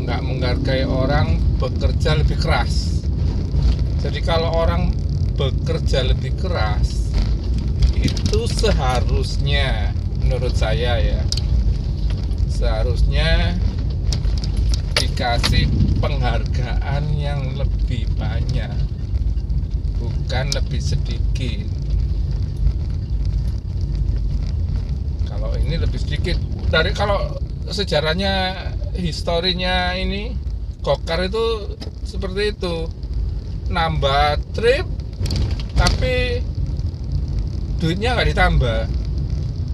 nggak menghargai orang bekerja lebih keras. Jadi kalau orang bekerja lebih keras itu seharusnya, menurut saya ya, seharusnya dikasih penghargaan yang lebih banyak, bukan lebih sedikit. Kalau ini lebih sedikit. Dari kalau sejarahnya, historinya ini gokar itu seperti itu, nambah trip tapi duitnya nggak ditambah,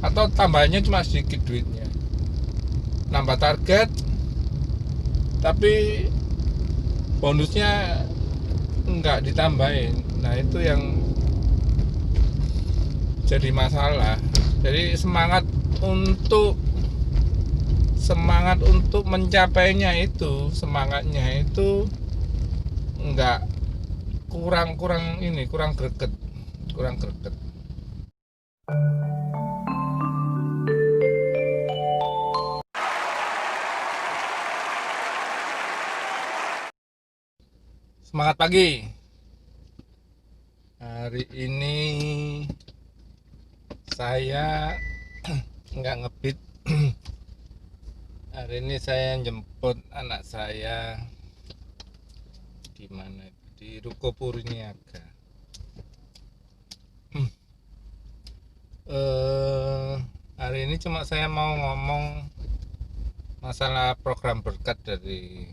atau tambahnya cuma sedikit duitnya. Nambah target tapi bonusnya nggak ditambahin. Nah itu yang jadi masalah. Jadi semangat untuk mencapainya itu, semangatnya itu nggak, kurang greget. Semangat pagi. Hari ini saya nggak ngebit. Hari ini saya jemput anak saya di mana? Di Ruko Purniaga. Hari ini cuma saya mau ngomong masalah program berkat dari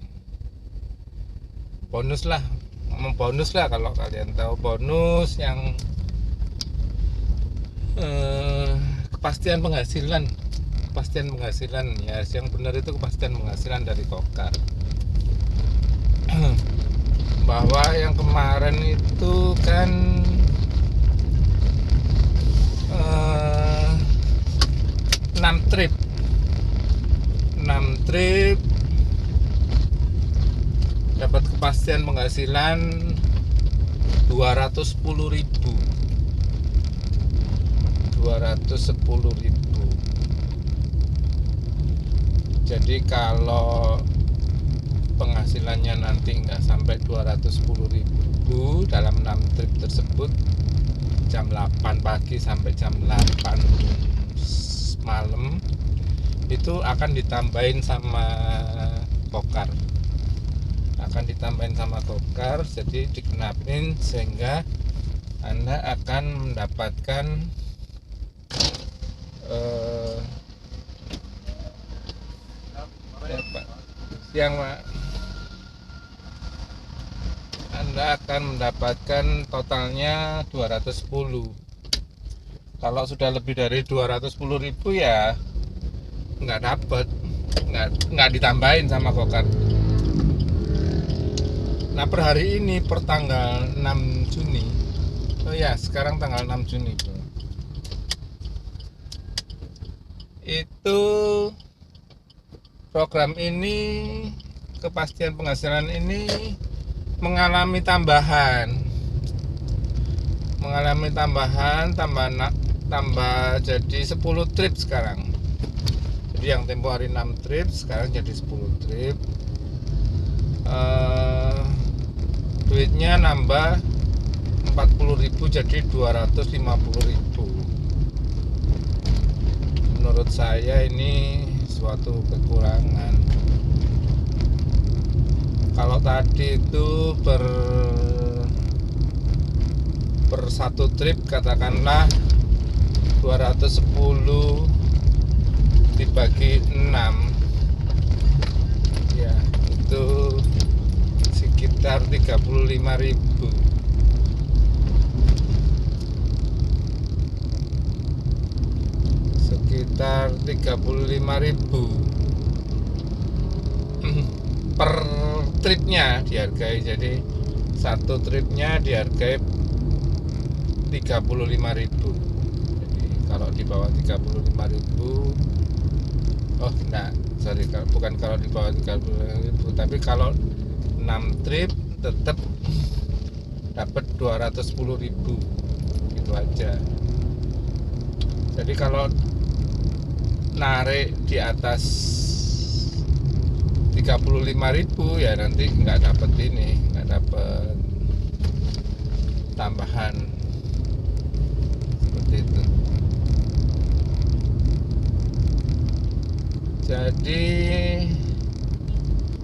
bonus lah. Ngomong bonus lah, kalau kalian tahu bonus yang kepastian penghasilan ya, yang benar itu kepastian penghasilan dari Gokar. Bahwa yang kemarin itu kan 6 trip dapat kepastian penghasilan 210.000. Jadi kalau penghasilannya nanti nggak sampai 210.000 dalam 6 trip tersebut, jam 8 pagi sampai jam 8 malam, itu akan ditambahin sama Gokar. Jadi dikenapin sehingga Anda akan mendapatkan Anda akan mendapatkan totalnya 210. Kalau sudah lebih dari 210.000 ya nggak ditambahin sama Gokar. Nah per hari ini, per tanggal 6 Juni, oh ya sekarang tanggal 6 Juni bro, itu program ini, kepastian penghasilan ini mengalami tambahan tambah jadi 10 trip sekarang. Jadi yang tempo hari 6 trip sekarang jadi 10 trip. Duitnya nambah 40.000 jadi 250.000. Menurut saya ini suatu kekurangan. Kalau tadi itu per satu trip katakanlah 210 dibagi 6 ya, itu sekitar 35.000. Per tripnya dihargai. Jadi satu tripnya dihargai 35.000. Jadi kalau di bawah 35.000, oh enggak, sorry, bukan kalau di bawah 35.000, tapi kalau 6 trip tetap dapat 210.000 gitu aja. Jadi kalau narik di atas 35.000 ya nanti nggak dapet ini, nggak dapet tambahan seperti itu. Jadi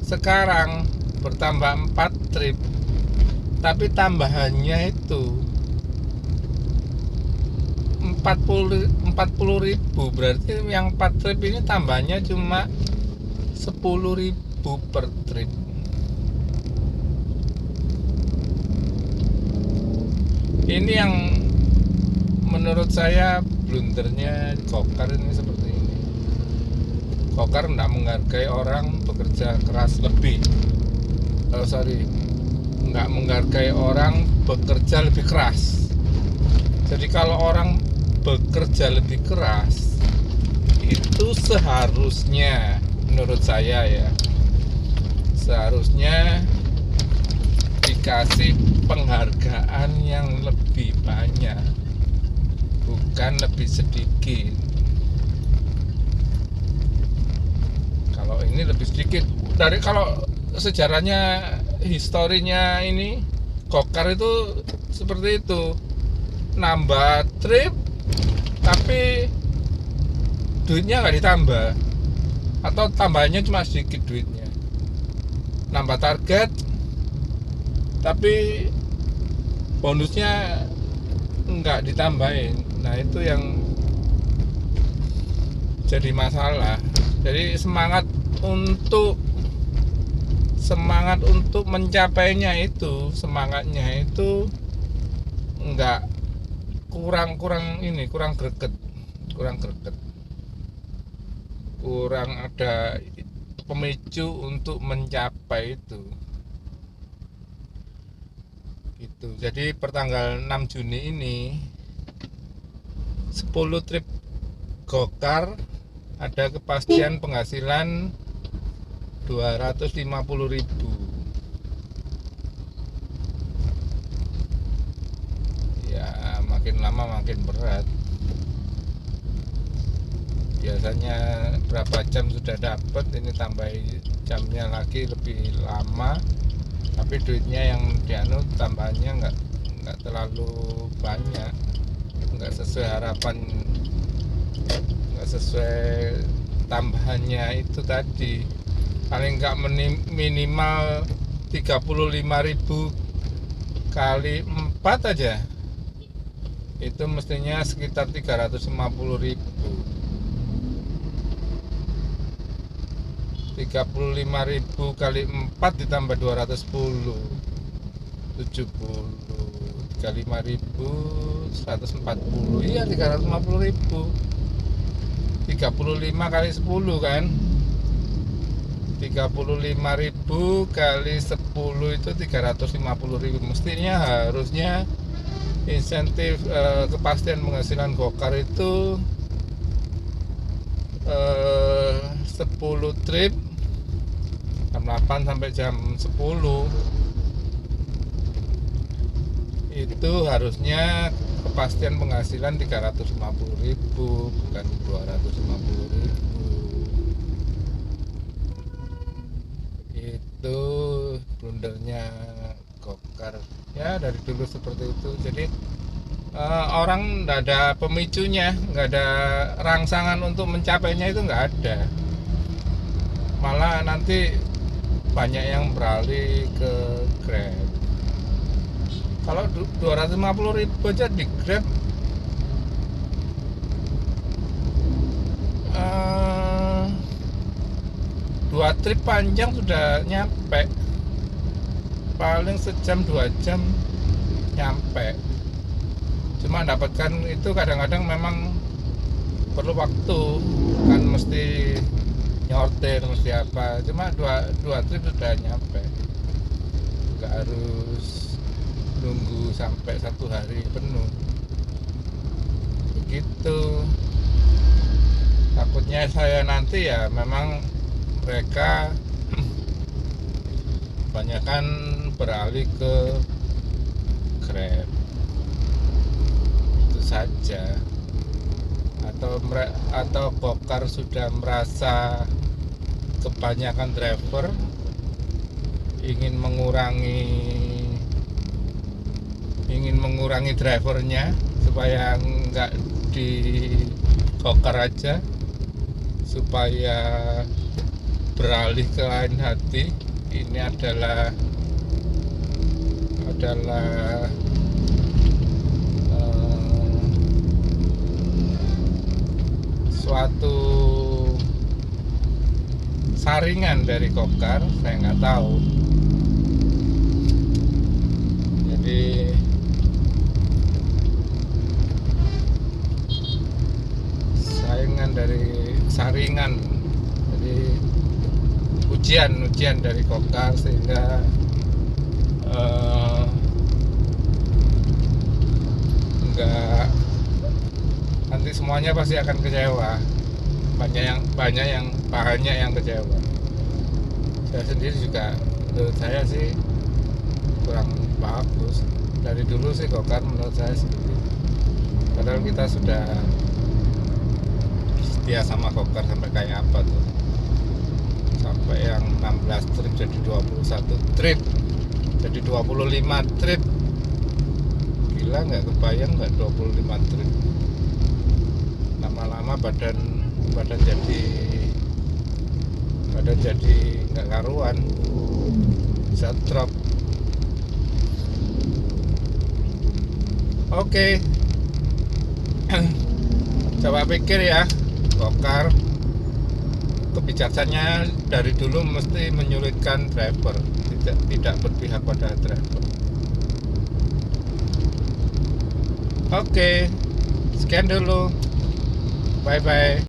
sekarang bertambah 4 trip, tapi tambahannya itu 40.000, berarti yang 4 trip ini tambahnya cuma 10.000 per trip. Ini yang menurut saya blundernya Gokar ini seperti ini. Gokar tidak menghargai orang bekerja keras lebih. Nggak menghargai orang bekerja lebih keras. Jadi kalau orang bekerja lebih keras, itu seharusnya, menurut saya ya, seharusnya dikasih penghargaan yang lebih banyak, bukan lebih sedikit. Kalau ini lebih sedikit. Dari kalau sejarahnya, historinya ini Gokar itu seperti itu, nambah trip tapi duitnya nggak ditambah, atau tambahnya cuma sedikit duitnya. Nambah target tapi bonusnya nggak ditambahin. Nah itu yang jadi masalah. Jadi semangat untuk mencapainya itu, semangatnya itu nggak, kurang greget, kurang ada pemicu untuk mencapai itu gitu. Jadi pertanggal 6 Juni ini 10 trip Gokar ada kepastian penghasilan 250.000. Ya makin lama makin berat. Biasanya berapa jam sudah dapat, ini tambah jamnya lagi lebih lama, tapi duitnya yang dianu tambahannya nggak terlalu banyak, nggak sesuai harapan, nggak sesuai tambahannya itu tadi. Paling nggak minimal 35.000 kali 4 aja, itu mestinya sekitar 350.000. 35.000 kali 4 ditambah 210, 70, 35.000, 140, iya 350.000. 35 kali 10 kan, 35.000 kali 10 itu 350.000. Mestinya harusnya insentif kepastian penghasilan Gokar itu 10 trip jam 8 sampai jam 10 itu harusnya kepastian penghasilan 350.000, bukan 250.000. Itu blundernya Gokar ya, dari dulu seperti itu. Jadi orang nggak ada pemicunya, nggak ada rangsangan untuk mencapainya, itu nggak ada. Malah nanti banyak yang beralih ke Grab. Kalau 250.000 aja di Grab, 2 trip panjang sudah nyampe, paling sejam 2 jam nyampe. Cuma dapatkan itu kadang-kadang memang perlu waktu, kan mesti nyortir, mesti apa. Cuma dua trip sudah nyampe, nggak harus nunggu sampai 1 hari penuh begitu. Takutnya saya nanti ya memang mereka kebanyakan beralih ke Grab itu saja, atau Gokar sudah merasa kebanyakan driver ingin mengurangi drivernya supaya nggak di gokar aja, supaya beralih ke lain hati. Ini adalah suatu saringan dari gokar, saya nggak tahu. Jadi saringan, jadi ujian dari gokar, sehingga enggak, nanti semuanya pasti akan kecewa. Banyak yang kecewa. Saya sendiri juga, menurut saya sih kurang bagus. Dari dulu sih gokar menurut saya sendiri, padahal kita sudah setia sama gokar sampai kayak apa tuh, sampai yang 16 trip jadi 21 trip, jadi 25 trip. Gila, nggak kebayang nggak 25 trip. Lama-lama badan jadi nggak karuan, bisa drop. Oke. Coba pikir ya, gokar kebijakannya dari dulu mesti menyulitkan driver, tidak berpihak pada driver. Oke, sekian dulu, bye bye.